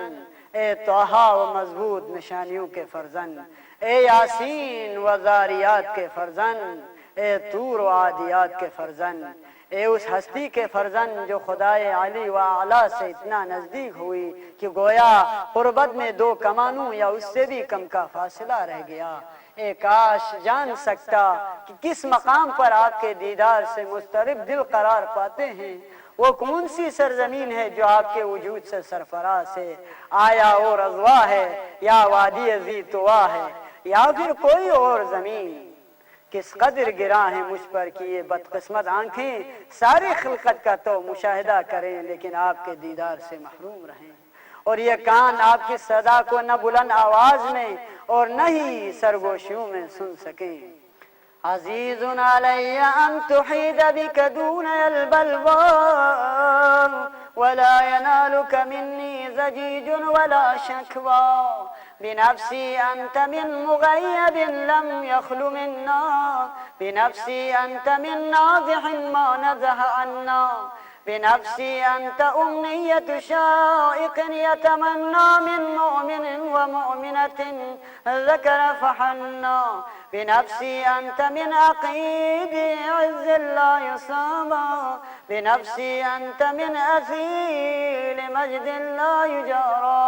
ए तोहा व मजबूत निशानियों के फर्जन, ए यासीन व ज़ारियात के फर्जन, ए तूर व आदियात के फर्जन, ए उस हस्ती के फर्जन जो खुदाए आली व आला से इतना नजदीक हुई कि गोया कुर्बत में दो कमानों या उससे भी कम का फासला रह गया। ए काश जान सकता कि किस मकाम पर आपके दीदार से मुस्तरिब दिल करार पाते हैं। वो कौन सी सरजमीन है जो आपके वजूद से सरफराज है? आया वो रज़वा है या वादी ज़ीतवा है या फिर कोई और जमीन? किस कदर गिरा है मुझ पर कि ये बदकिस्मत आंखें सारी खिलकत का तो मुशाहिदा करें लेकिन आपके दीदार से महरूम रहें, और ये कान आपकी सदा को न बुलंद आवाज में और न ही सरगोशियों में सुन सकें। अज़ीज़ुन अलैया अन तुहीद बिक दूनल बलवा वला यनालुक मिन्नी ज़जीजुन वला शक्वा बिनफ्सी अंत मिन मुग़य्यबिन लम यख़लु मिन्ना बिनफ्सी अंत मिन नाज़िहिन मा नज़ह अन्ना बिनफ्सी अंत उम्नियत शाइक़िन यतमन्ना मिन मुमिन व मुमिनतिन ज़कर फहन्ना बिनफ्सी अंत मिन अक़ीद इज़्ज़िन ला युसामा बिनफ्सी अंत मिन असील मजदिन ला युजारा।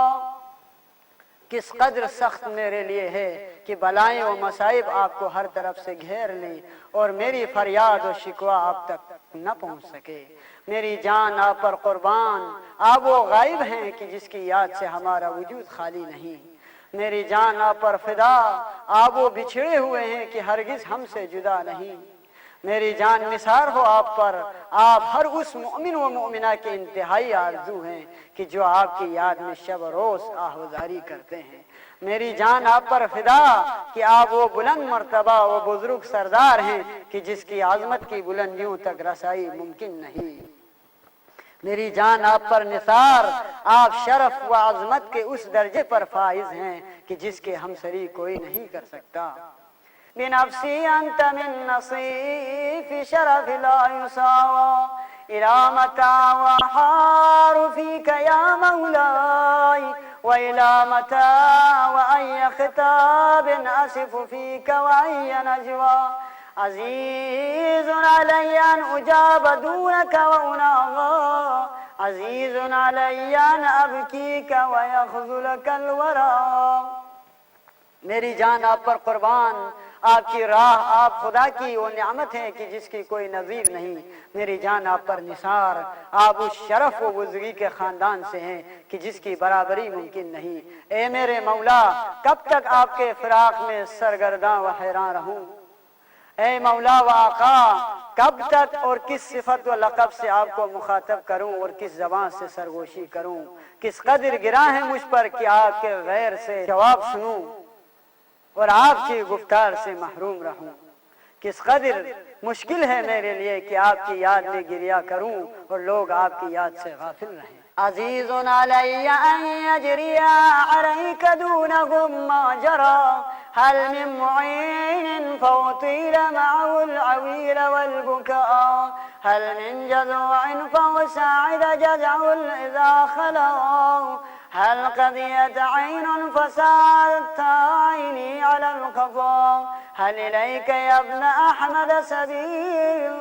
किस कदर सख्त मेरे लिए है कि बलाएं व मसाइब आपको हर तरफ से घेर लें और मेरी फरियाद और शिकवा आप तक न पहुंच सके। मेरी जान आप पर कुर्बान, आप वो गायब हैं कि जिसकी याद से हमारा वजूद खाली नहीं। मेरी जान आप पर फिदा, आप वो बिछड़े हुए हैं कि हरगिज हमसे जुदा नहीं। मेरी जान निसार हो आप पर, आप हर उस मोमिन व मोमिना के इंतहाई आरजू हैं कि जो आपकी याद में शब रोज आहुजारी करते हैं। मेरी जान आप पर फिदा कि आप वो बुलंद मर्तबा वो बुजुर्ग सरदार हैं कि जिसकी आजमत की बुलंदियों तक रसाई मुमकिन नहीं। मेरी जान आप पर निसार, आप शरफ व आजमत के उस दर्जे पर फाइज हैं कि जिसके हमसरी कोई नहीं कर सकता। बिनफ्सी अंत मिन नसीफ़ शरफ ला युसावा इला मता व हारु फीका या मौलाई व इला मता व अय्य खिताबिन असिफ़ु फीका व अय्य नजवा अज़ीज़ुन अलैया अन उजाब दूनक व उनागा अज़ीज़ुन अलैया अन अबकीका व यख़ज़ुलकल वरा। मेरी जान आप पर कुर्बान, आपकी राह आप खुदा की वो नियामत है कि जिसकी कोई नज़ीर नहीं। मेरी जान आप पर निसार, आप उस शरफ व बुज़ुर्गी के ख़ानदान से हैं कि जिसकी बराबरी मुमकिन नहीं। ए मेरे मौला, कब तक आपके फ़िराक़ में सरगर्दां व हैरान रहूं? ए मौला व आका, कब तक और किस सिफत व लक़ब से आपको मुखातब करूं और किस ज़बान से सरगोशी करूं? किस कदर गिरा है मुझ पर कि आपके गैर से जवाब सुनूं और आपकी गुफ्तार से महरूम रहूं। किस कदर मुश्किल है मेरे लिए कि आपकी याद में गिरिया करूं और लोग आपकी याद से गाफिल रहें। अज़ीज़ुन अलैया अन यजरिया अलैका दूनहुम मा जरा हल मिन मुईन फउतील मअहुल अवील वल बुका हल मिन जज़ुइन फवसाइद जज़उल इज़ा खला هل قضيت عين فسالت عيني على القضاء هل إليك يا ابن أحمد سبيل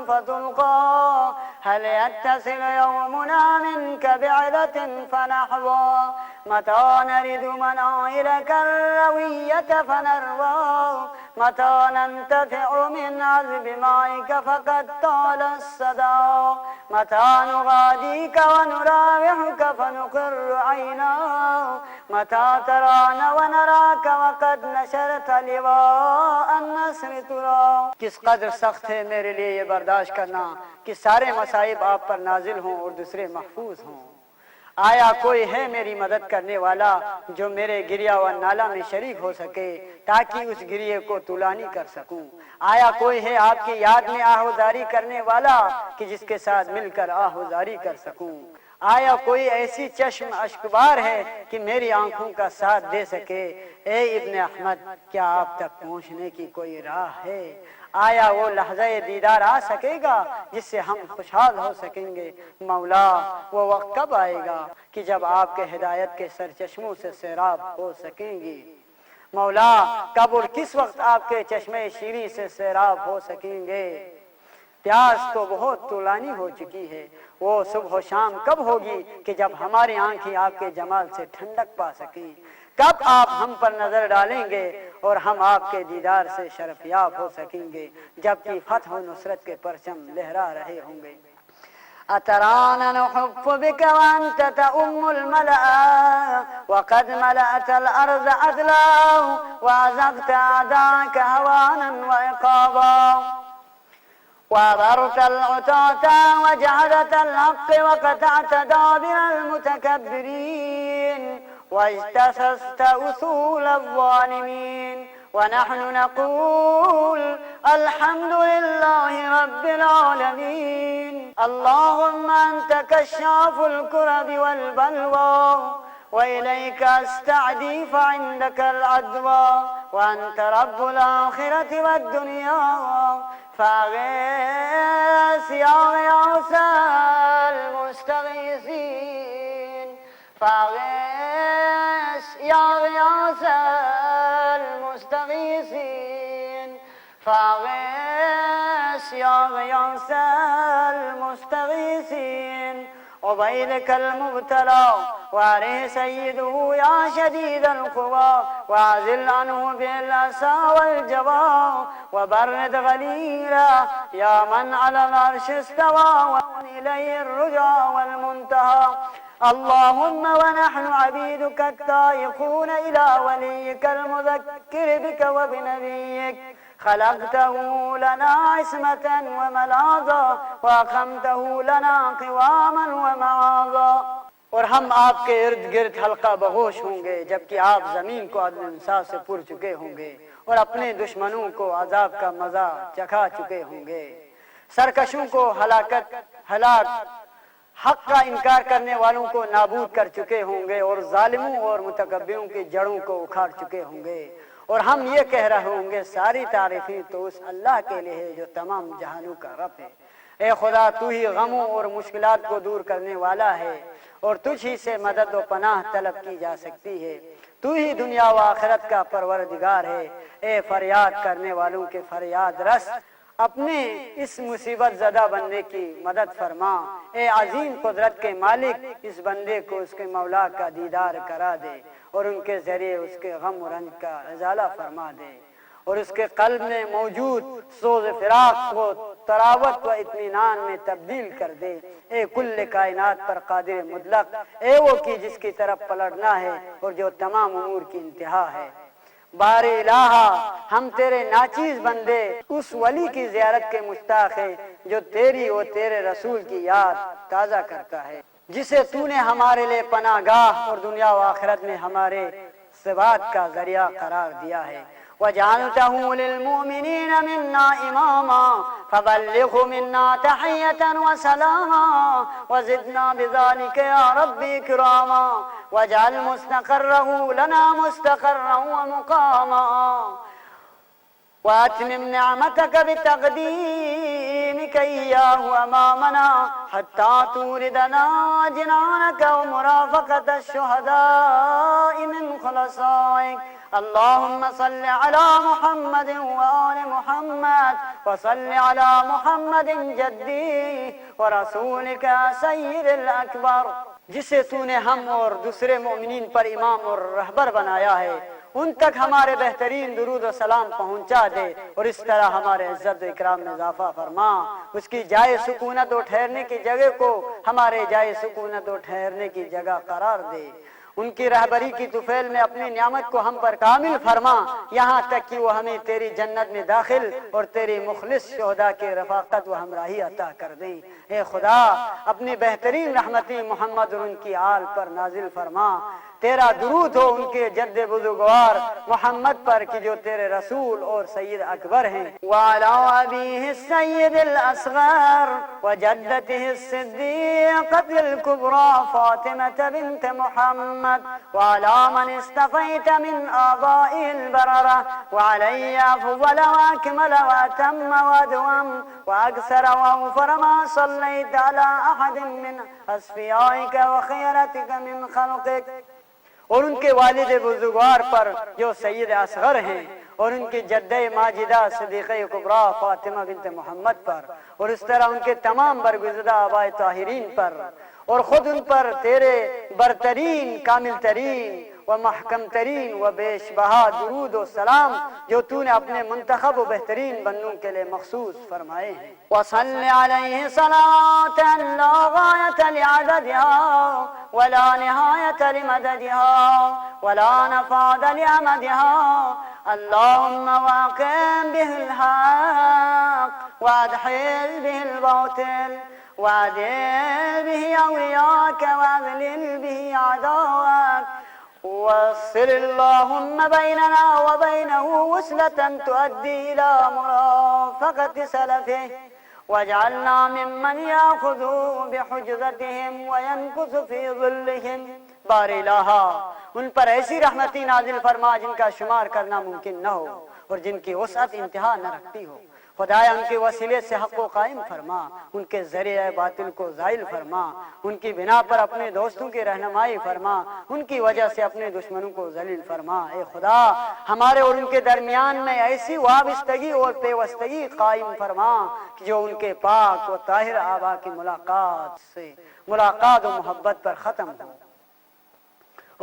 فتلقى هل يتصل يومنا منك بعدة فنحظى متى نرد مناهلك الروية فنروى متى ننتفع من عذب مائك فقد طال الصدى متى نغاديك ونراوحك فنقر عينا متى ترانا ونراك وقد نشرت لواء النصر ترى। किस कदर सख्त है मेरे लिए ये बर्दाश्त करना कि सारे मसाइब आप पर नाजिल हों और दूसरे महफूज हों। आया कोई है मेरी मदद करने वाला जो मेरे गिरिया व नाला में शरीक हो सके ताकि उस गिरिये को तुलानी कर सकूं। आया कोई है आपकी याद में आहुजारी करने वाला कि जिसके साथ मिलकर आहुजारी कर सकूं। आया कोई ऐसी चश्म अश्कबार है कि मेरी आंखों का साथ दे सके। ए इब्ने अहमद क्या आप तक पहुंचने की कोई राह है? आया वो लहज़े दीदार आ सकेगा जिससे हम खुशहाल हो सकेंगे। मौला वो वक्त कब आएगा कि जब आपके हिदायत के सरचश्मों से सैराब हो सकेंगी। मौला कब और किस वक्त आपके चश्मे शीरी से सैराब हो सकेंगे। प्यास तो बहुत तुलानी हो चुकी है, वो सुबह शाम कब होगी कि जब हमारी आंखें आपके जमाल से ठंडक पा सकें। कब आप हम पर नजर डालेंगे और हम आपके दीदार से शरफयाब हो सकेंगे जबकि फतह व नुसरत के परचम लहरा रहे होंगे। अतराना नुहब्बु बिका व अंत तउम्मुल मलअ वक़द मलअत अल-अर्ज़ अदला व अज़क़त अदाक हवानन व इक़ाबा وأبرت العتاة وجهدت الحق وقطعت دابر المتكبرين واجتثثت أصول الظالمين ونحن نقول الحمد لله رب العالمين. اللهم أنت كشاف الكرب والبلوى وإليك أستعدي فعندك العدوى وأنت رب الآخرة والدنيا فاغث يا غياث المستغيثين فاغث يا غياث المستغيثين فاغث يا غياث المستغيثين. وبيلك المبتلى وعليه سيده يا شديد القوى وعزل عنه بالأسى والجوى وبرد غليلا يا من على العرش استوى وإليه الرجى والمنتهى. اللهم ونحن عبيدك التائقون إلى وليك المذكر بك وبنبيك خلقته لنا عصمة وملاذا وأقمته لنا قواما ومعاذا. और हम आपके इर्द गिर्द हल्का बगोश होंगे जबकि आप जमीन को अदल इंसाफ से पुर चुके होंगे और अपने दुश्मनों को अजाब का मजा चखा चुके होंगे। सरकशों को हलाक हक का इनकार करने वालों को नाबूद कर चुके होंगे और जालिमों और मुतकब्बिरों की जड़ों को उखाड़ चुके होंगे। और हम ये कह रहे होंगे सारी तारीफें तो उस अल्लाह के लिए है जो तमाम जहानों का रब है। ए खुदा तू ही गमों और मुश्किलात को दूर करने वाला है और तुझ ही से मदद व पनाह तलब की जा सकती है। तू ही दुनिया व आखिरत का परवरदिगार है। ए फरियाद करने वालों के फरियाद रस अपने इस मुसीबत ज़दा बंदे की मदद फरमा। ए अजीम कुदरत के मालिक इस बंदे को उसके मौला का दीदार करा दे और उनके जरिए उसके गम और रंज का इजाला फरमा दे और उसके कल्ब में मौजूद सोज फिराक को तरावत व इत्मीनान में तब्दील कर दे। ए कुल्ले कायनात पर कादिर मुतलक ए वो की जिसकी तरफ पलटना है और जो तमाम उमूर की इंतहा है। बारे इलाहा हम तेरे नाचीज बंदे उस वली की ज़ियारत के मुश्ताक है जो तेरी और तेरे रसूल की याद ताज़ा करता है जिसे तूने हमारे लिए पनागाह और दुनिया व आखिरत में हमारे सबात का जरिया करार दिया है। वजअलतहु लिलमुमिनीन मिन्ना इमामा फबल्लिगहु मिन्ना तहियतन व सलामा वज़िदना बिज़ालिका या रब्बी इकरामा वजअल मुस्तक़र्रहु लना मुस्तक़र्रन व मुक़ामा وأتمم نعمتك بتقديمك إياه أمامنا حتى توردنا جنانك ومرافقة الشهداء من خلصائك. اللهم صل على محمد وآل محمد وصل على محمد جدی ورسولك سید الاکبر، جسے تو نے ہم اور دوسرے مومنین پر امام اور رہبر بنایا ہے، ان تک ہمارے بہترین درود و سلام پہنچا دے اور اس طرح ہمارے عزت و اکرام میں اضافہ فرما۔ اس کی جائے سکونت و ٹھہرنے کی جگہ کو ہمارے جائے سکونت و ٹھہرنے کی جگہ قرار دے۔ ان کی رہبری کی طفیل میں اپنی نعمت کو ہم پر کامل فرما، یہاں تک کہ وہ ہمیں تیری جنت میں داخل اور تیری مخلص شہداء کے رفاقت و ہمراہی عطا کر دیں۔ اے خدا، اپنی بہترین رحمتیں محمد اور ان کی آل پر نازل فرما۔ تیرا درود ہو ان کے جد بزرگوار محمد پر کہ جو تیرے رسول اور سید اکبر ہیں، وعلی ابیہ السید الاصغر وجدته الصدیقة الکبری فاطمة بنت محمد وعلى من استفیت من آبائه البررة وعلی افضل واکمل واتم وادوم واکثر واوفر ما صلیت على احد من اصفیائک وخیرتک من خلقک، اور ان کے والد بزرگوار پر جو سید اصغر ہیں، اور ان کی جدہ ماجدہ صدیقہ کبریٰ فاطمہ بنت محمد پر، اور اس طرح ان کے تمام برگزیدہ آباء طاہرین پر، اور خود ان پر تیرے برترین کامل ترین و محکم ترین و بیش بہا درود و سلام جو تو نے اپنے منتخب و بہترین بندوں کے لئے مخصوص فرمائے ہیں۔ وَصَلِّ عَلَيْهِ صَلَاةً لَا غَایَةَ لِعَدَدِهَا وَلَا نِهَایَةَ لِمَدَدِهَا وَلَا نَفَادَ لِعَمَدِهَا اللَّهُمَّ وَاقِمْ بِهِ الْحَقِّ وَأَدْحِلْ بِهِ الْبَاطِلَ وَعَدِلْ بِهِ أَوْلِيَاءَكَ وَأَذْلِلْ بِهِ أَعْدَاءَكَ وَصِلِ اللَّهُمَّ بَيْنَنَا وَبَيْنَهُ وُصْلَةً تُؤَدِّي إِلَى مُرَافَقَةِ سَلَفِهِ وَاجْعَلْنَا مِمَّنْ يَأْخُذُ بِحُجْرَتِهِمْ وَيَنْكُثُ فِي ظِلِّهِمْ۔ بار الہا، ان پر ایسی رحمتی نازل فرما جن کا شمار کرنا ممکن نہ ہو اور جن کی وسعت انتہا نہ رکھتی ہو۔ خدایا ان کے وسیلے سے حق کو قائم فرما، ان کے ذریعہ باطل کو زائل فرما، ان کی بنا پر اپنے دوستوں کی رہنمائی فرما، ان کی وجہ سے اپنے دشمنوں کو ذلیل فرما۔ اے خدا، ہمارے اور ان کے درمیان میں ایسی وابستگی اور پیوستگی قائم فرما کہ جو ان کے پاک و طاہر آبا کی ملاقات و محبت پر ختم ہو،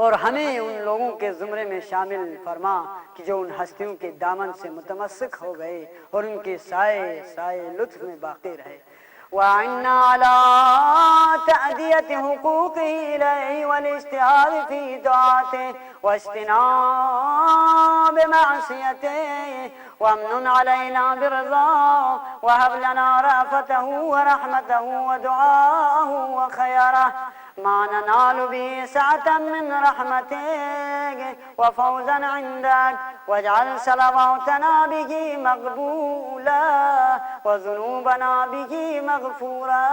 اور ہمیں ان لوگوں کے زمرے میں شامل فرما کہ جو ان ہستیوں کے دامن سے متمسک ہو گئے اور ان کے سائے لطف میں باقی رہے۔ وَعِنَّا عَلَىٰ تَأْدِيَةِ حُقُوقِهِ إِلَيْهِ وَالِاجْتِهَادِ فِي طَاعَتِهِ وَاجْتِنَابِ مَعْصِيَتِهِ وَامْنُنْ عَلَيْنَا بِرِضَاهِ وَهَبْ لَنَا رَأْفَتَهُ وَرَحْمَتَهُ وَدُعَاءَهُ وَخَيْرَهُ ما ننال به سعة من رحمتك وفوزا عندك واجعل صلواتنا به مقبولا وذنوبنا به مغفورا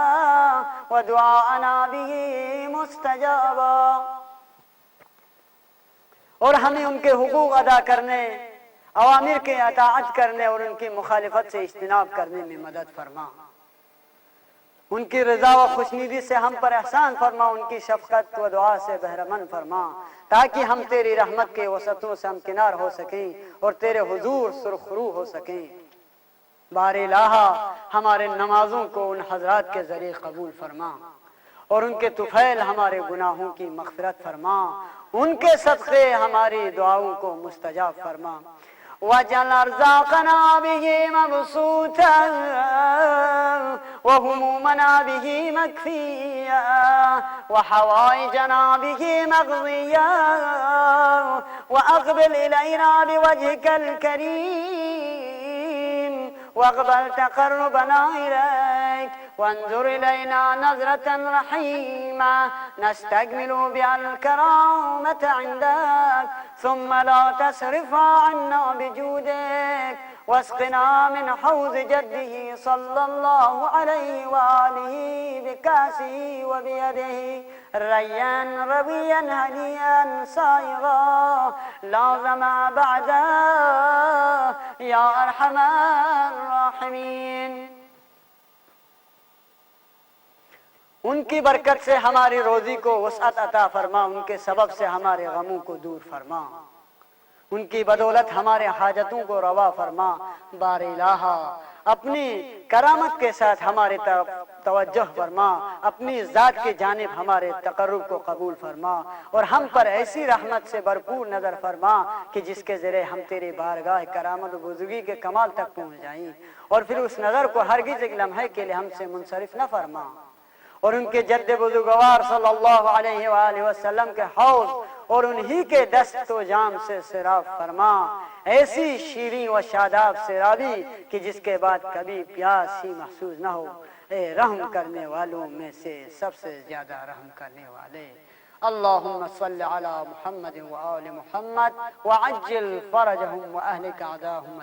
ودعاءنا به مستجابا۔ اور ہمیں ان کے حقوق ادا کرنے، اوامر کے اطاعت کرنے اور ان کی مخالفت سے اجتناب کرنے میں مدد فرما۔ ان کی رضا و خوشنودی سے ہم پر احسان فرما، ان کی شفقت و دعا سے بہرمند فرما، تاکہ ہم تیری رحمت کے وسعتوں سے ہمکنار ہو سکیں اور تیرے حضور سرخرو ہو سکیں۔ بار الہا، ہمارے نمازوں کو ان حضرات کے ذریعے قبول فرما اور ان کے طفیل ہمارے گناہوں کی مغفرت فرما، ان کے صدقے ہماری دعاؤں کو مستجاب فرما۔ وَاجْعَلْ أَرْزَاقَنَا بِهِ مَبْسُوطًا وَهُمُومَنَا بِهِ مَكْفِيًّا وَحَوَائِجَنَا بِهِ مَقْضِيًّا وَأَقْبِلْ إِلَيْنَا بِوَجْهِكَ الْكَرِيمِ واقبل تقربنا إليك وانظر إلينا نظرة رحيمة نستكمل بها الكرامة عندك ثم لا تصرف عنا بجودك वस्क़िना मिन हौज़ जद्दिही सल्लल्लाहु अलैहि व आलिही बिकासिही व बियदिही रय्यन रवियन हनियन साइगा ला ज़मा बअदा या अरहमर राहिमीन। उनकी बरकत से हमारी रोजी को वसअत अता फरमा, उनके सबब से हमारे गमों को दूर फरमा, उनकी बदौलत हमारे हाजतों को रवा फरमा। बारे इलाहा अपनी करामत के साथ हमारे तरफ तवज्जो फरमा, अपनी ज़ात के जानिब हमारे तकर्रुब को कबूल फरमा और हम पर ऐसी रहमत से भरपूर नज़र फरमा कि जिसके ज़रिए हम तेरे बारगाह करामत बुज़ुर्गी के कमाल तक पहुँच जाएं और फिर उस नज़र को हरगिज़ एक लम्हे के लिए हमसे मुनसरिफ न फरमा और उनके जद्द बुजुर्गवार सल्लल्लाहु अलैहि वसल्लम के हौज़ और उन्हीं के दस्त व जाम से सिराब फरमा, ऐसी शीरीं व शादाब सिराबी कि जिसके बाद कभी प्यास ही महसूस न हो। ए रहम करने वालों में से सबसे ज्यादा रहम करने वाले। अल्लाहुम्मा सल्लि अला मुहम्मद व आलि मुहम्मद व अज्जिल फरजहुम व अहलिक अदाहुम।